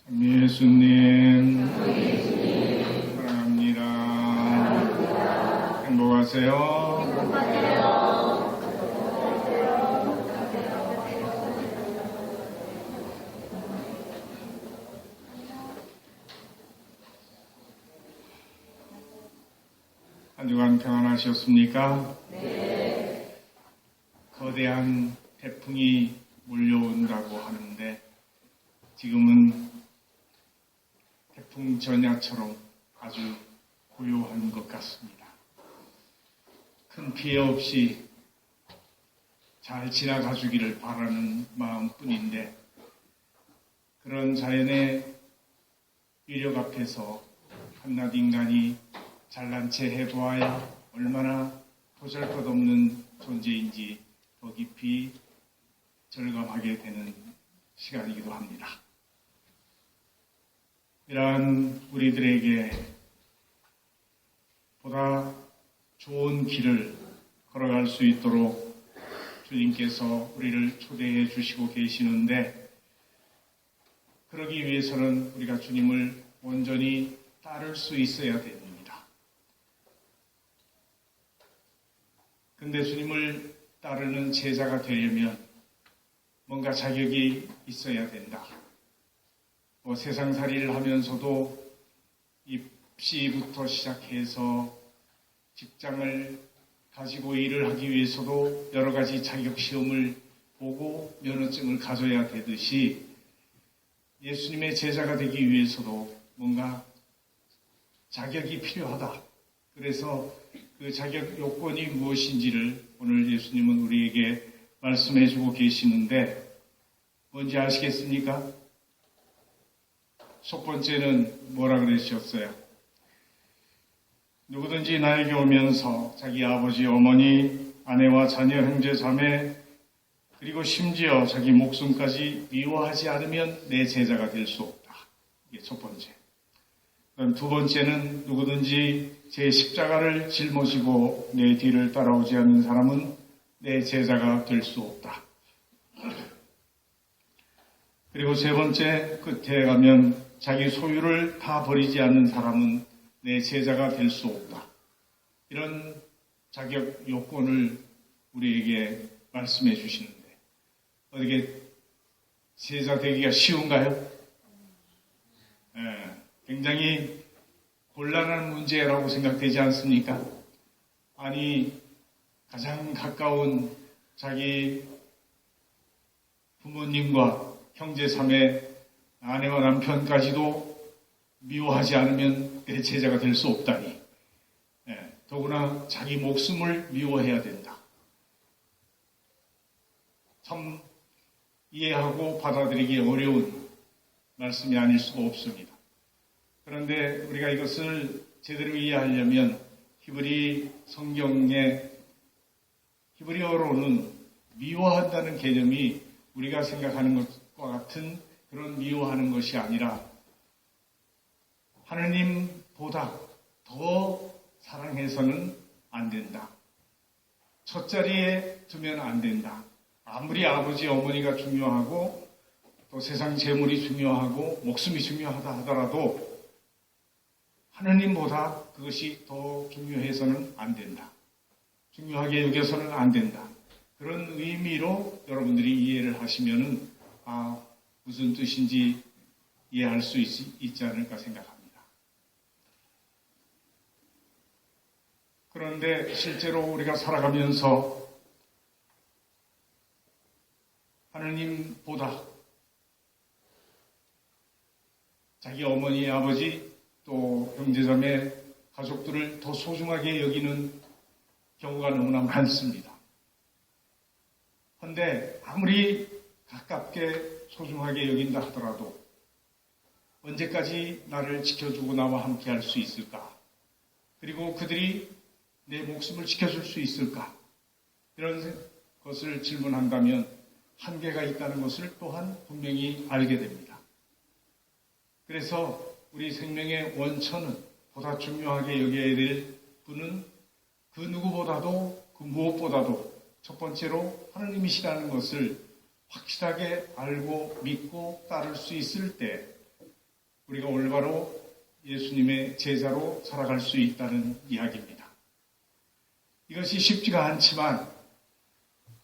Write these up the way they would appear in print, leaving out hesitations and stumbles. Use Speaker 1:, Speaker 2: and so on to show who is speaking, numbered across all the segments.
Speaker 1: 예수님, 사랑합니다. 행복하세요. 한 주간 평안하셨습니까?
Speaker 2: 네.
Speaker 1: 거대한 태풍이 몰려온다고 하는데 지금은 태풍 전야처럼 아주 고요한 것 같습니다. 큰 피해 없이 잘 지나가 주기를 바라는 마음뿐인데 그런 자연의 위력 앞에서 한낱 인간이 잘난 체 해보아야 얼마나 보잘것없는 존재인지 더 깊이 절감하게 되는 시간이기도 합니다. 이러한 우리들에게 보다 좋은 길을 걸어갈 수 있도록 주님께서 우리를 초대해 주시고 계시는데 그러기 위해서는 우리가 주님을 온전히 따를 수 있어야 됩니다. 근데 주님을 따르는 제자가 되려면 뭔가 자격이 있어야 된다. 세상살이를 하면서도 입시부터 시작해서 직장을 가지고 일을 하기 위해서도 여러 가지 자격시험을 보고 면허증을 가져야 되듯이 예수님의 제자가 되기 위해서도 뭔가 자격이 필요하다. 그래서 그 자격 요건이 무엇인지를 오늘 예수님은 우리에게 말씀해 주고 계시는데 뭔지 아시겠습니까? 첫 번째는 뭐라 그러셨어요? 누구든지 나에게 오면서 자기 아버지, 어머니, 아내와 자녀, 형제, 자매 그리고 심지어 자기 목숨까지 미워하지 않으면 내 제자가 될 수 없다. 이게 첫 번째. 그럼 두 번째는 누구든지 제 십자가를 짊어지고 내 뒤를 따라오지 않는 사람은 내 제자가 될 수 없다. 그리고 세 번째 끝에 가면 자기 소유를 다 버리지 않는 사람은 내 제자가 될 수 없다. 이런 자격 요건을 우리에게 말씀해 주시는데 어떻게 제자 되기가 쉬운가요? 굉장히 곤란한 문제라고 생각되지 않습니까? 아니 가장 가까운 자기 부모님과 형제 자매 아내와 남편까지도 미워하지 않으면 내 제자가 될 수 없다니. 더구나 자기 목숨을 미워해야 된다. 참 이해하고 받아들이기 어려운 말씀이 아닐 수가 없습니다. 그런데 우리가 이것을 제대로 이해하려면 히브리 성경의 히브리어로는 미워한다는 개념이 우리가 생각하는 것과 같은 그런 미워하는 것이 아니라 하느님보다 더 사랑해서는 안 된다. 첫 자리에 두면 안 된다. 아무리 아버지, 어머니가 중요하고 또 세상 재물이 중요하고 목숨이 중요하다 하더라도 하느님보다 그것이 더 중요해서는 안 된다. 중요하게 여겨서는 안 된다. 그런 의미로 여러분들이 이해를 하시면은 무슨 뜻인지 이해할 수 있지 않을까 생각합니다. 그런데 실제로 우리가 살아가면서 하느님보다 자기 어머니, 아버지, 또 형제자매, 가족들을 더 소중하게 여기는 경우가 너무나 많습니다. 그런데 아무리 가깝게 소중하게 여긴다 하더라도 언제까지 나를 지켜주고 나와 함께 할 수 있을까? 그리고 그들이 내 목숨을 지켜줄 수 있을까? 이런 것을 질문한다면 한계가 있다는 것을 또한 분명히 알게 됩니다. 그래서 우리 생명의 원천은 보다 중요하게 여겨야 될 분은 그 누구보다도 그 무엇보다도 첫 번째로 하느님이시라는 것을 확실하게 알고 믿고 따를 수 있을 때 우리가 올바로 예수님의 제자로 살아갈 수 있다는 이야기입니다. 이것이 쉽지가 않지만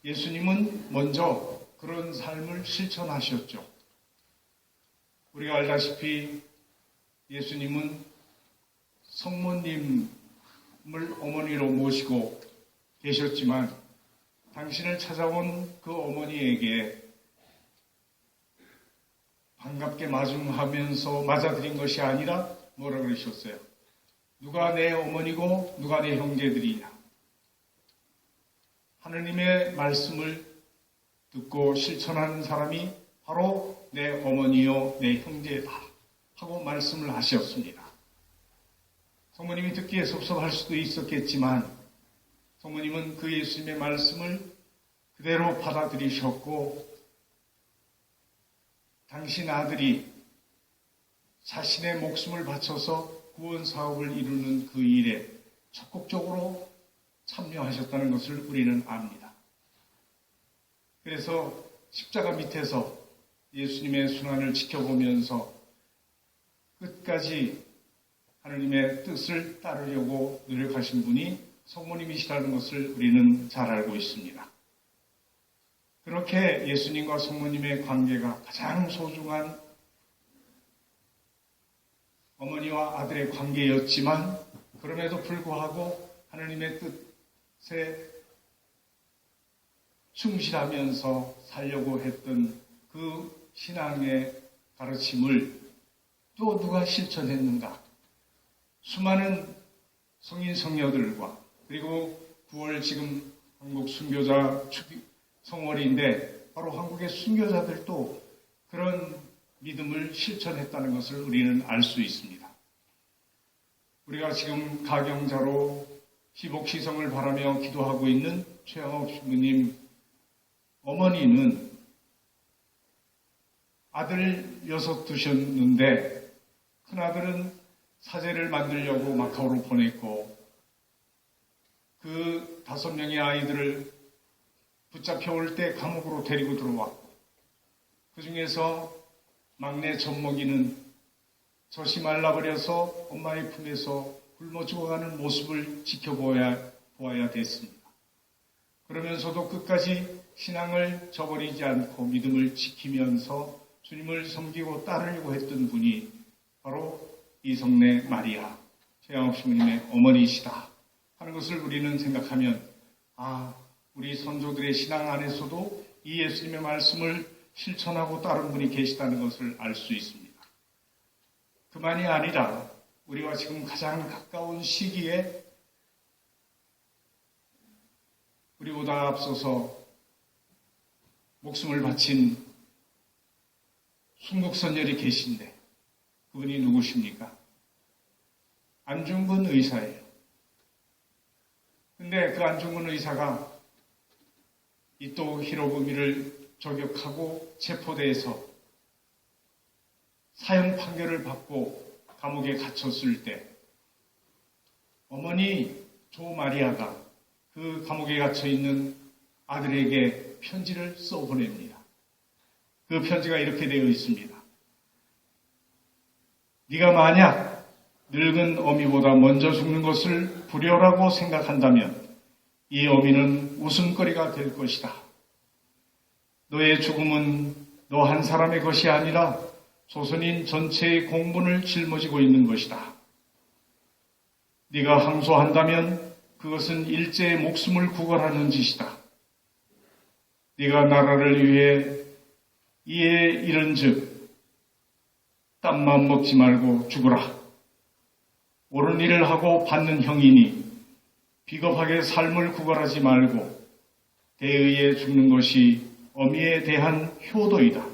Speaker 1: 예수님은 먼저 그런 삶을 실천하셨죠. 우리가 알다시피 예수님은 성모님을 어머니로 모시고 계셨지만 당신을 찾아온 그 어머니에게 반갑게 맞이하면서 맞아들인 것이 아니라 뭐라 그러셨어요? 누가 내 어머니고 누가 내 형제들이냐? 하느님의 말씀을 듣고 실천하는 사람이 바로 내 어머니요 내 형제다 하고 말씀을 하셨습니다. 성모님이 듣기에 섭섭할 수도 있었겠지만 성모님은 그 예수님의 말씀을 그대로 받아들이셨고 당신 아들이 자신의 목숨을 바쳐서 구원 사업을 이루는 그 일에 적극적으로 참여하셨다는 것을 우리는 압니다. 그래서 십자가 밑에서 예수님의 순환을 지켜보면서 끝까지 하느님의 뜻을 따르려고 노력하신 분이 성모님이시라는 것을 우리는 잘 알고 있습니다. 그렇게 예수님과 성모님의 관계가 가장 소중한 어머니와 아들의 관계였지만 그럼에도 불구하고 하느님의 뜻에 충실하면서 살려고 했던 그 신앙의 가르침을 또 누가 실천했는가? 수많은 성인 성녀들과 그리고 9월 지금 한국 순교자 성월인데 바로 한국의 순교자들도 그런 믿음을 실천했다는 것을 우리는 알 수 있습니다. 우리가 지금 가경자로 희복희성을 바라며 기도하고 있는 최영옥 신부님 어머니는 아들 6 두셨는데 큰아들은 사제를 만들려고 마카오로 보냈고 그 5명의 아이들을 붙잡혀올 때 감옥으로 데리고 들어왔고 그 중에서 막내 젖먹이는 젖이 말라버려서 엄마의 품에서 굶어 죽어가는 모습을 지켜보아야 됐습니다. 그러면서도 끝까지 신앙을 저버리지 않고 믿음을 지키면서 주님을 섬기고 따르려고 했던 분이 바로 이성래 마리아, 최양옥 신부님의 어머니이시다 하는 것을 우리는 생각하면 우리 선조들의 신앙 안에서도 이 예수님의 말씀을 실천하고 따른 분이 계시다는 것을 알 수 있습니다. 그만이 아니라 우리와 지금 가장 가까운 시기에 우리보다 앞서서 목숨을 바친 순국선열이 계신데 그분이 누구십니까? 안중근 의사예요. 근데 그 안중근 의사가 이토 히로부미를 저격하고 체포돼서 사형 판결을 받고 감옥에 갇혔을 때 어머니 조 마리아가 그 감옥에 갇혀있는 아들에게 편지를 써보냅니다. 그 편지가 이렇게 되어 있습니다. 네가 만약 늙은 어미보다 먼저 죽는 것을 불효라고 생각한다면 이 어미는 웃음거리가 될 것이다. 너의 죽음은 너 한 사람의 것이 아니라 조선인 전체의 공분을 짊어지고 있는 것이다. 네가 항소한다면 그것은 일제의 목숨을 구걸하는 짓이다. 네가 나라를 위해 이에 이른즉 땀만 먹지 말고 죽으라. 옳은 일을 하고 받는 형이니 비겁하게 삶을 구걸하지 말고 대의에 죽는 것이 어미에 대한 효도이다.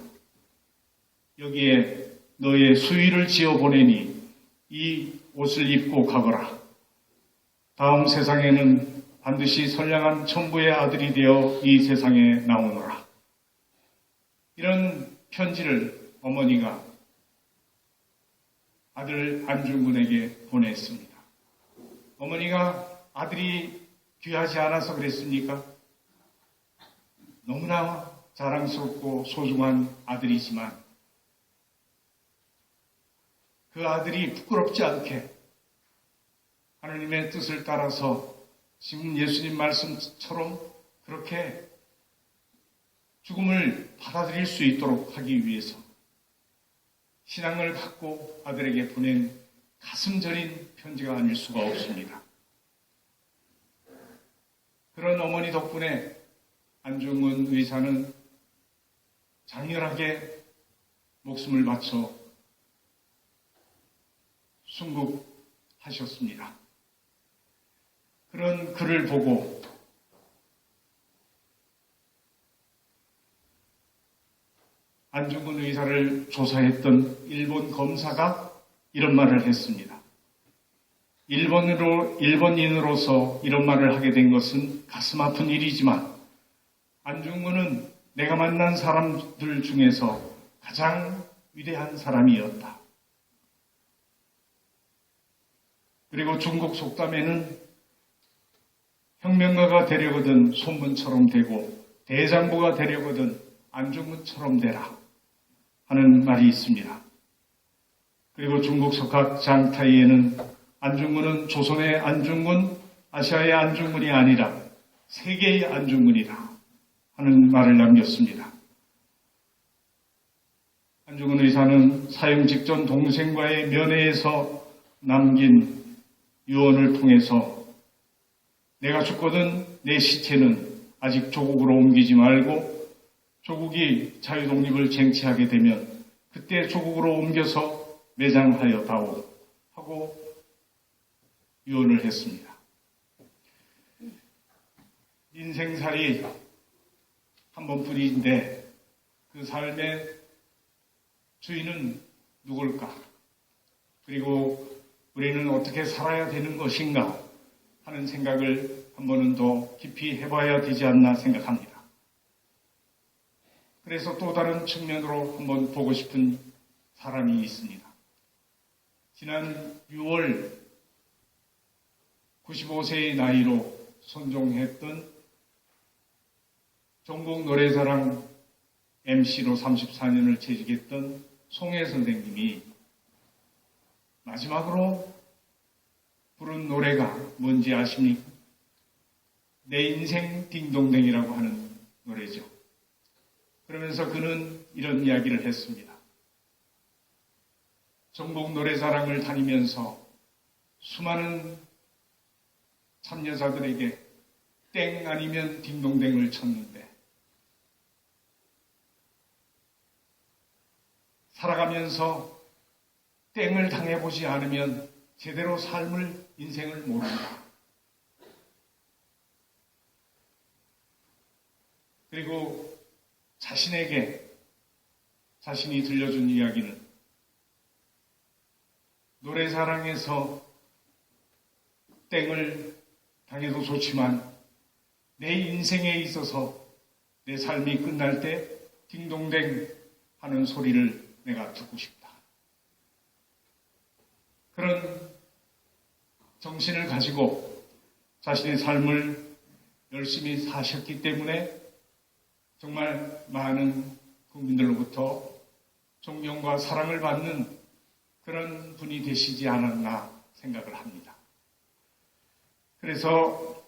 Speaker 1: 여기에 너의 수의를 지어보내니 이 옷을 입고 가거라. 다음 세상에는 반드시 선량한 천부의 아들이 되어 이 세상에 나오노라. 이런 편지를 어머니가 아들 안중근에게 보냈습니다. 어머니가 아들이 귀하지 않아서 그랬습니까? 너무나 자랑스럽고 소중한 아들이지만 그 아들이 부끄럽지 않게 하나님의 뜻을 따라서 지금 예수님 말씀처럼 그렇게 죽음을 받아들일 수 있도록 하기 위해서 신앙을 갖고 아들에게 보낸 가슴 저린 편지가 아닐 수가 없습니다. 그런 어머니 덕분에 안중근 의사는 장렬하게 목숨을 바쳐 순국하셨습니다. 그런 글을 보고 안중근 의사를 조사했던 일본 검사가 이런 말을 했습니다. 일본인으로서 이런 말을 하게 된 것은 가슴 아픈 일이지만 안중근은 내가 만난 사람들 중에서 가장 위대한 사람이었다. 그리고 중국 속담에는 혁명가가 되려거든 손문처럼 되고 대장부가 되려거든 안중근처럼 되라 하는 말이 있습니다. 그리고 중국 석학 장타이에는 안중근은 조선의 안중근, 아시아의 안중근이 아니라 세계의 안중근이다 하는 말을 남겼습니다. 안중근 의사는 사형 직전 동생과의 면회에서 남긴 유언을 통해서 내가 죽거든 내 시체는 아직 조국으로 옮기지 말고 조국이 자유독립을 쟁취하게 되면 그때 조국으로 옮겨서 매장하여 다오 하고 유언을 했습니다. 인생살이 한 번뿐인데 그 삶의 주인은 누굴까? 그리고 우리는 어떻게 살아야 되는 것인가 하는 생각을 한 번은 더 깊이 해봐야 되지 않나 생각합니다. 그래서 또 다른 측면으로 한번 보고 싶은 사람이 있습니다. 지난 6월 95세의 나이로 선종했던 전국 노래자랑 MC로 34년을 재직했던 송혜 선생님이 마지막으로 부른 노래가 뭔지 아십니까? 내 인생 딩동댕이라고 하는 노래죠. 그러면서 그는 이런 이야기를 했습니다. 전국 노래자랑을 다니면서 수많은 참여자들에게 땡 아니면 딩동댕을 쳤는데 살아가면서 땡을 당해보지 않으면 제대로 인생을 모른다. 그리고 자신이 들려준 이야기는 노래사랑에서 땡을 당해도 좋지만 내 인생에 있어서 내 삶이 끝날 때 딩동댕 하는 소리를 내가 듣고 싶다. 그런 정신을 가지고 자신의 삶을 열심히 사셨기 때문에 정말 많은 국민들로부터 존경과 사랑을 받는 그런 분이 되시지 않았나 생각을 합니다. 그래서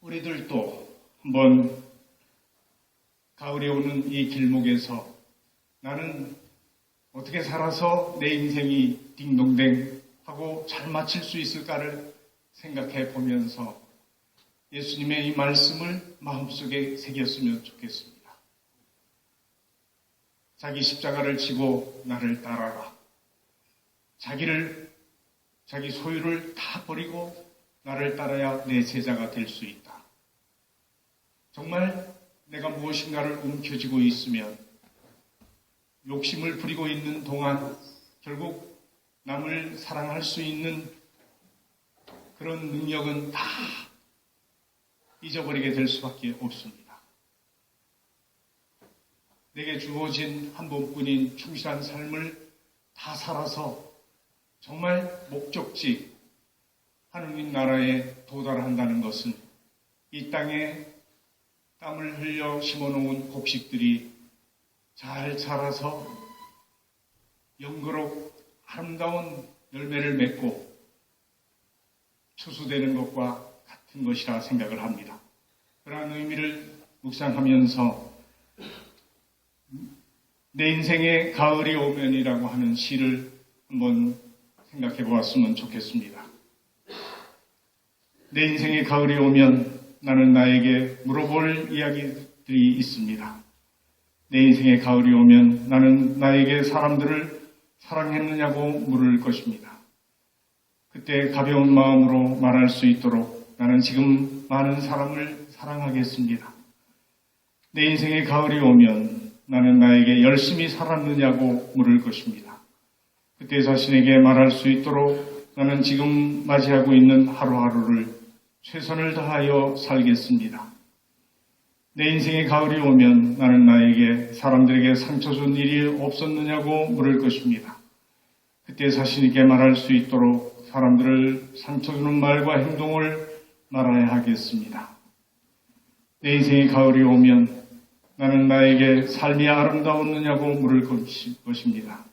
Speaker 1: 우리들도 한번 가을에 오는 이 길목에서 나는 어떻게 살아서 내 인생이 딩동댕 하고 잘 마칠 수 있을까를 생각해 보면서 예수님의 이 말씀을 마음속에 새겼으면 좋겠습니다. 자기 십자가를 지고 나를 따라라. 자기 소유를 다 버리고 나를 따라야 내 제자가 될 수 있다. 정말 내가 무엇인가를 움켜쥐고 있으면 욕심을 부리고 있는 동안 결국 남을 사랑할 수 있는 그런 능력은 다 잊어버리게 될 수밖에 없습니다. 내게 주어진 한 번뿐인 충실한 삶을 다 살아서 정말 목적지 하느님 나라에 도달한다는 것은 이 땅에 땀을 흘려 심어놓은 곡식들이 잘 자라서 연그럭 아름다운 열매를 맺고 추수되는 것과 같은 것이라 생각을 합니다. 그러한 의미를 묵상하면서 내 인생의 가을이 오면이라고 하는 시를 한번 생각해 보았으면 좋겠습니다. 내 인생의 가을이 오면 나는 나에게 물어볼 이야기들이 있습니다. 내 인생의 가을이 오면 나는 나에게 사람들을 사랑했느냐고 물을 것입니다. 그때 가벼운 마음으로 말할 수 있도록 나는 지금 많은 사람을 사랑하겠습니다. 내 인생의 가을이 오면 나는 나에게 열심히 살았느냐고 물을 것입니다. 그때 자신에게 말할 수 있도록 나는 지금 맞이하고 있는 하루하루를 최선을 다하여 살겠습니다. 내 인생의 가을이 오면 나는 나에게 사람들에게 상처 준 일이 없었느냐고 물을 것입니다. 그때 자신에게 말할 수 있도록 사람들을 상처 주는 말과 행동을 말아야 하겠습니다. 내 인생의 가을이 오면 나는 나에게 삶이 아름다웠느냐고 물을 것입니다.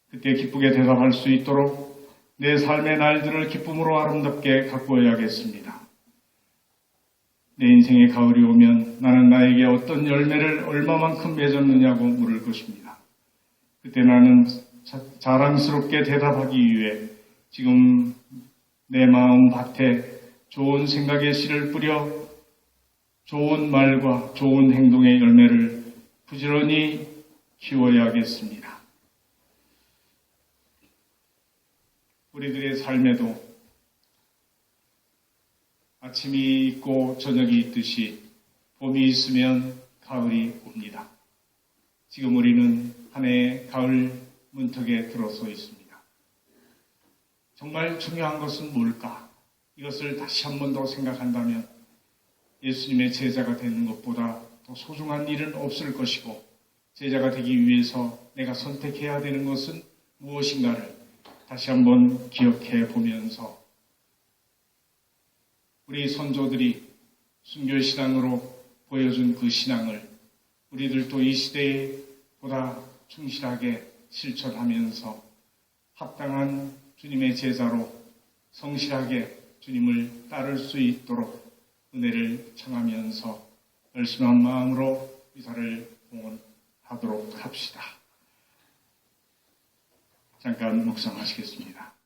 Speaker 1: 그때 기쁘게 대답할 수 있도록 내 삶의 날들을 기쁨으로 아름답게 가꾸어야겠습니다. 내 인생의 가을이 오면 나는 나에게 어떤 열매를 얼마만큼 맺었느냐고 물을 것입니다. 그때 나는 자랑스럽게 대답하기 위해 지금 내 마음 밭에 좋은 생각의 씨를 뿌려 좋은 말과 좋은 행동의 열매를 부지런히 키워야겠습니다. 우리들의 삶에도 아침이 있고 저녁이 있듯이 봄이 있으면 가을이 옵니다. 지금 우리는 한 해의 가을 문턱에 들어서 있습니다. 정말 중요한 것은 뭘까? 이것을 다시 한 번 더 생각한다면 예수님의 제자가 되는 것보다 더 소중한 일은 없을 것이고 제자가 되기 위해서 내가 선택해야 되는 것은 무엇인가를 다시 한번 기억해 보면서 우리 선조들이 순교신앙으로 보여준 그 신앙을 우리들도 이 시대에 보다 충실하게 실천하면서 합당한 주님의 제자로 성실하게 주님을 따를 수 있도록 은혜를 청하면서 열심한 마음으로 의사를 봉헌하도록 합시다. 잠깐 묵상하시겠습니다.